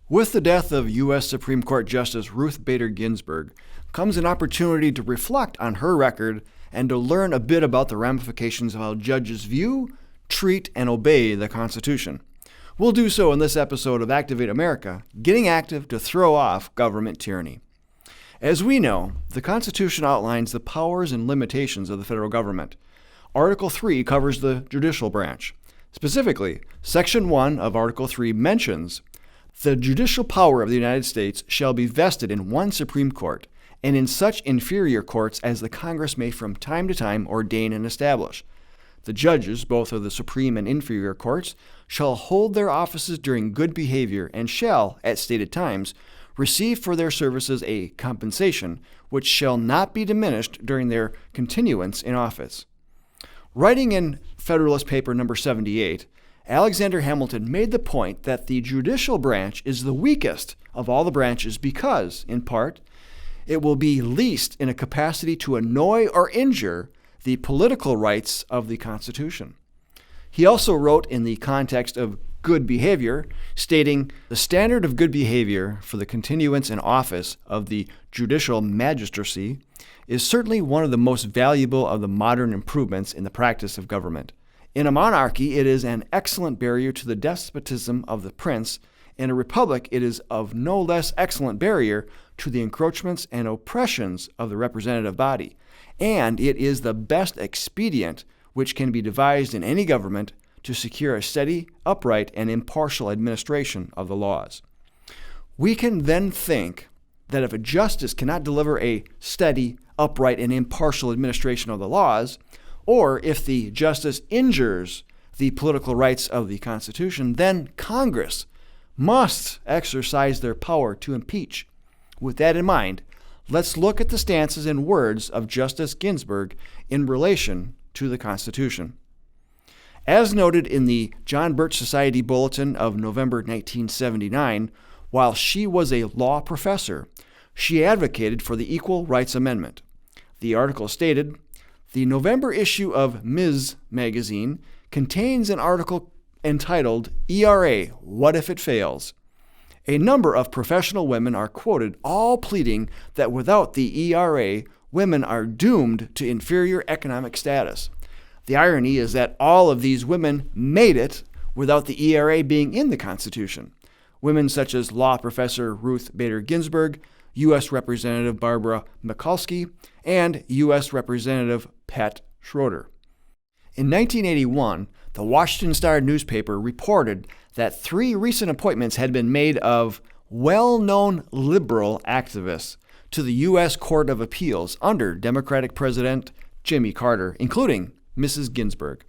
With the death of U.S. Supreme Court Justice Ruth Bader Ginsburg comes an opportunity to reflect on her record and to learn a bit about the ramifications of how judges view, treat, and obey the Constitution. We'll do so in this episode of Activate America, Getting Active to Throw Off Government Tyranny. As we know, the Constitution outlines the powers and limitations of the federal government. Article 3 covers the judicial branch. Specifically, Section 1 of Article 3 mentions, "The judicial power of the United States shall be vested in one Supreme Court, and in such inferior courts as the Congress may from time to time ordain and establish. The judges, both of the Supreme and inferior courts, shall hold their offices during good behavior and shall, at stated times, receive for their services a compensation, which shall not be diminished during their continuance in office." Writing in Federalist Paper No. 78, Alexander Hamilton made the point that the judicial branch is the weakest of all the branches because, in part, it will be least in a capacity to annoy or injure the political rights of the Constitution. He also wrote in the context of good behavior, stating, "The standard of good behavior for the continuance in office of the judicial magistracy is certainly one of the most valuable of the modern improvements in the practice of government. In a monarchy, it is an excellent barrier to the despotism of the prince. In a republic, it is of no less excellent barrier to the encroachments and oppressions of the representative body. And it is the best expedient which can be devised in any government to secure a steady, upright, and impartial administration of the laws." We can then think that if a justice cannot deliver a steady, upright, and impartial administration of the laws, or if the justice injures the political rights of the Constitution, then Congress must exercise their power to impeach. With that in mind, let's look at the stances and words of Justice Ginsburg in relation to the Constitution. As noted in the John Birch Society Bulletin of November 1979, while she was a law professor, she advocated for the Equal Rights Amendment. The article stated, "The November issue of Ms. magazine contains an article entitled, 'ERA, What If It Fails?' A number of professional women are quoted, all pleading that without the ERA, women are doomed to inferior economic status. The irony is that all of these women made it without the ERA being in the Constitution. Women such as law professor Ruth Bader Ginsburg, U.S. Representative Barbara Mikulski, and U.S. Representative Pat Schroeder." In 1981, the Washington Star newspaper reported that 3 recent appointments had been made of well-known liberal activists to the U.S. Court of Appeals under Democratic President Jimmy Carter, including Mrs. Ginsburg.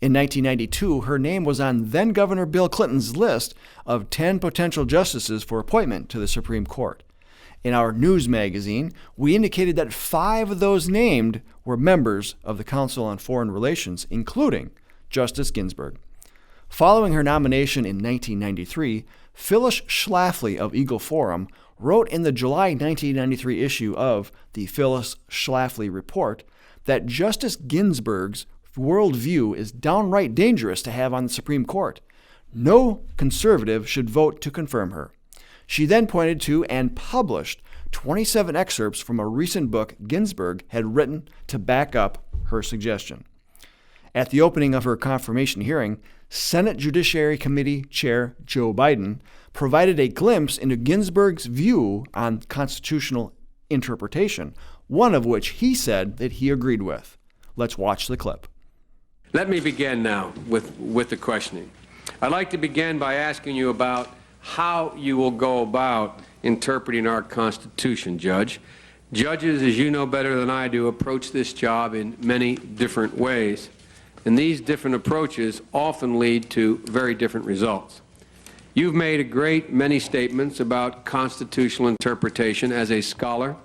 In 1992, her name was on then-Governor Bill Clinton's list of 10 potential justices for appointment to the Supreme Court. In our news magazine, we indicated that 5 of those named were members of the Council on Foreign Relations, including Justice Ginsburg. Following her nomination in 1993, Phyllis Schlafly of Eagle Forum wrote in the July 1993 issue of the Phyllis Schlafly Report that Justice Ginsburg's worldview is downright dangerous to have on the Supreme Court. No conservative should vote to confirm her. She then pointed to and published 27 excerpts from a recent book Ginsburg had written to back up her suggestion. At the opening of her confirmation hearing, Senate Judiciary Committee Chair Joe Biden provided a glimpse into Ginsburg's view on constitutional interpretation, one of which he said that he agreed with. Let's watch the clip. Let me begin now with the questioning. I'd like to begin by asking you about how you will go about interpreting our Constitution, Judge. Judges, as you know better than I do, approach this job in many different ways, and these different approaches often lead to very different results. You've made a great many statements about constitutional interpretation as a scholar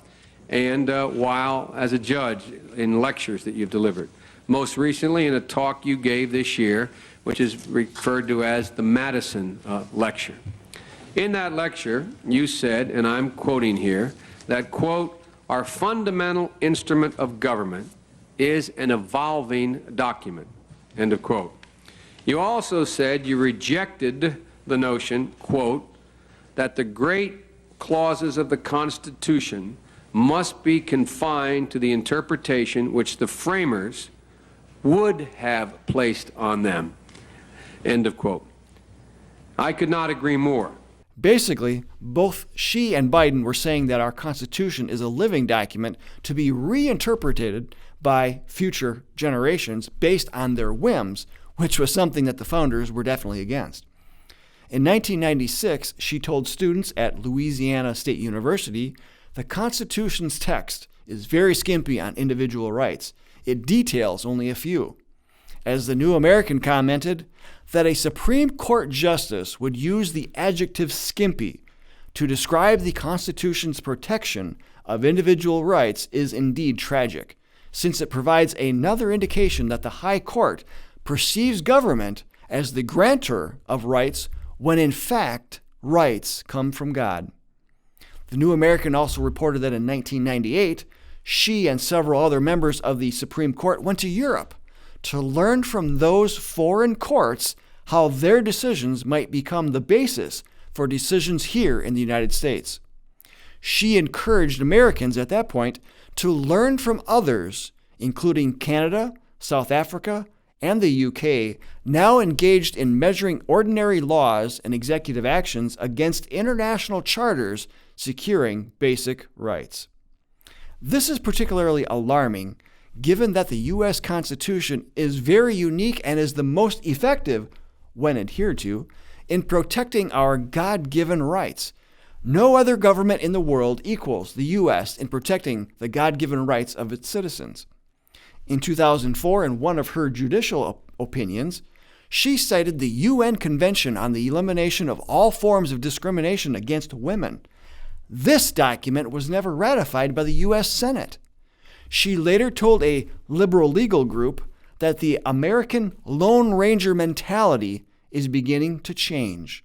and while as a judge in lectures that you've delivered. Most recently in a talk you gave this year, which is referred to as the Madison Lecture. In that lecture, you said, and I'm quoting here, that, quote, "Our fundamental instrument of government is an evolving document," end of quote. You also said you rejected the notion, quote, that the great clauses of the Constitution must be confined to the interpretation which the framers would have placed on them. End of quote. I could not agree more. Basically, both she and Biden were saying that our Constitution is a living document to be reinterpreted by future generations based on their whims, which was something that the founders were definitely against. In 1996, she told students at Louisiana State University, the Constitution's text is very skimpy on individual rights. It details only a few. As the New American commented, that a Supreme Court justice would use the adjective skimpy to describe the Constitution's protection of individual rights is indeed tragic, since it provides another indication that the High Court perceives government as the grantor of rights when in fact rights come from God. The New American also reported that in 1998, she and several other members of the Supreme Court went to Europe to learn from those foreign courts how their decisions might become the basis for decisions here in the United States. She encouraged Americans at that point to learn from others, including Canada, South Africa, and the UK, now engaged in measuring ordinary laws and executive actions against international charters securing basic rights. This is particularly alarming given that the U.S. Constitution is very unique and is the most effective, when adhered to, in protecting our God-given rights. No other government in the world equals the U.S. in protecting the God-given rights of its citizens. In 2004, in one of her judicial opinions, she cited the UN Convention on the Elimination of All Forms of Discrimination Against Women. This document was never ratified by the U.S. Senate. She later told a liberal legal group that the American Lone Ranger mentality is beginning to change.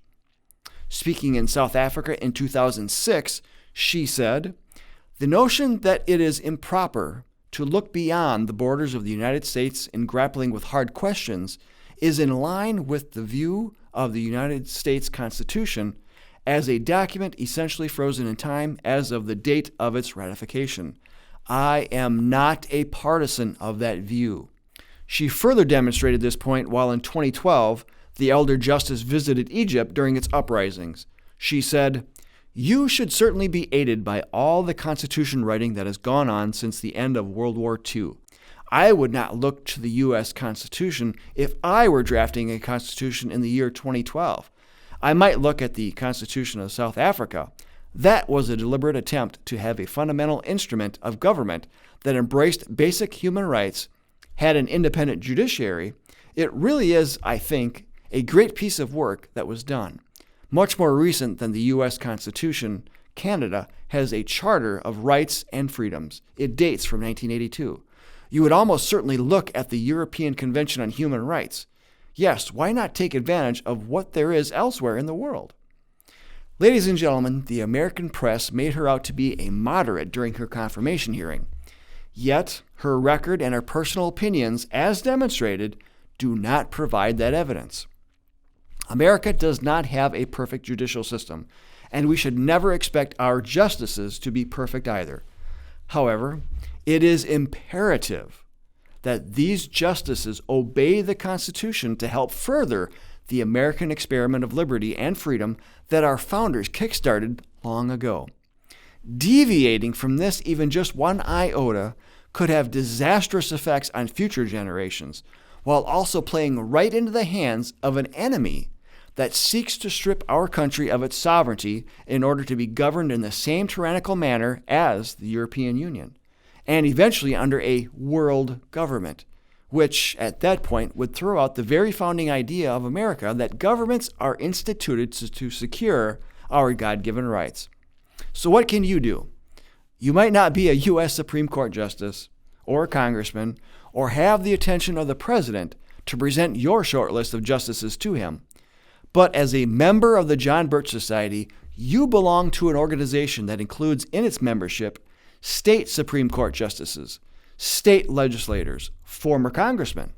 Speaking in South Africa in 2006, she said, "The notion that it is improper to look beyond the borders of the United States in grappling with hard questions is in line with the view of the United States Constitution as a document essentially frozen in time as of the date of its ratification. I am not a partisan of that view." She further demonstrated this point while in 2012, the elder justice visited Egypt during its uprisings. She said, "You should certainly be aided by all the constitution writing that has gone on since the end of World War II. I would not look to the U.S. Constitution if I were drafting a constitution in the year 2012. I might look at the Constitution of South Africa. That was a deliberate attempt to have a fundamental instrument of government that embraced basic human rights, had an independent judiciary. It really is, I think, a great piece of work that was done. Much more recent than the U.S. Constitution, Canada has a Charter of Rights and Freedoms. It dates from 1982. You would almost certainly look at the European Convention on Human Rights. Yes, why not take advantage of what there is elsewhere in the world?" Ladies and gentlemen, the American press made her out to be a moderate during her confirmation hearing. Yet, her record and her personal opinions, as demonstrated, do not provide that evidence. America does not have a perfect judicial system, and we should never expect our justices to be perfect either. However, it is imperative that these justices obey the Constitution to help further the American experiment of liberty and freedom that our founders kickstarted long ago. Deviating from this even just one iota could have disastrous effects on future generations, while also playing right into the hands of an enemy that seeks to strip our country of its sovereignty in order to be governed in the same tyrannical manner as the European Union, and eventually under a world government, which at that point would throw out the very founding idea of America that governments are instituted to secure our God-given rights. So what can you do? You might not be a U.S. Supreme Court justice or a congressman or have the attention of the president to present your short list of justices to him. But as a member of the John Birch Society, you belong to an organization that includes in its membership state Supreme Court justices, state legislators, former congressmen,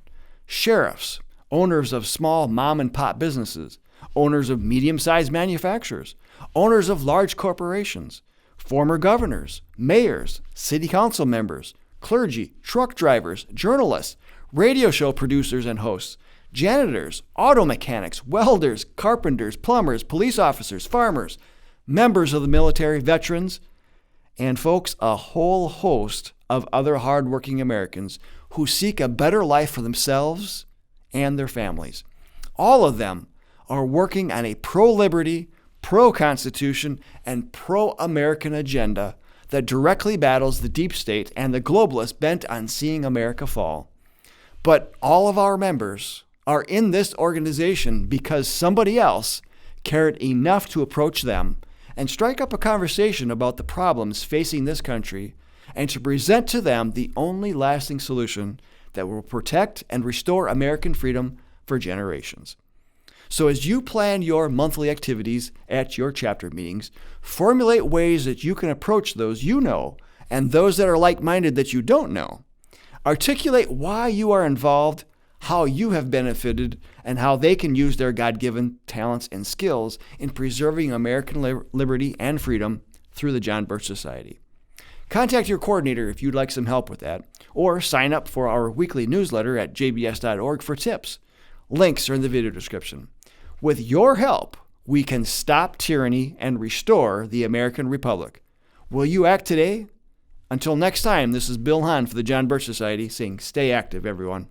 sheriffs, owners of small mom-and-pop businesses, owners of medium-sized manufacturers, owners of large corporations, former governors, mayors, city council members, clergy, truck drivers, journalists, radio show producers and hosts, janitors, auto mechanics, welders, carpenters, plumbers, police officers, farmers, members of the military, veterans, and folks, a whole host of other hardworking Americans who seek a better life for themselves and their families. All of them are working on a pro-liberty, pro-Constitution, and pro-American agenda that directly battles the deep state and the globalists bent on seeing America fall. But all of our members are in this organization because somebody else cared enough to approach them and strike up a conversation about the problems facing this country and to present to them the only lasting solution that will protect and restore American freedom for generations. So as you plan your monthly activities at your chapter meetings, formulate ways that you can approach those you know and those that are like-minded that you don't know. Articulate why you are involved, how you have benefited, and how they can use their God-given talents and skills in preserving American liberty and freedom through the John Birch Society. Contact your coordinator if you'd like some help with that, or sign up for our weekly newsletter at jbs.org for tips. Links are in the video description. With your help, we can stop tyranny and restore the American Republic. Will you act today? Until next time, this is Bill Hahn for the John Birch Society saying stay active, everyone.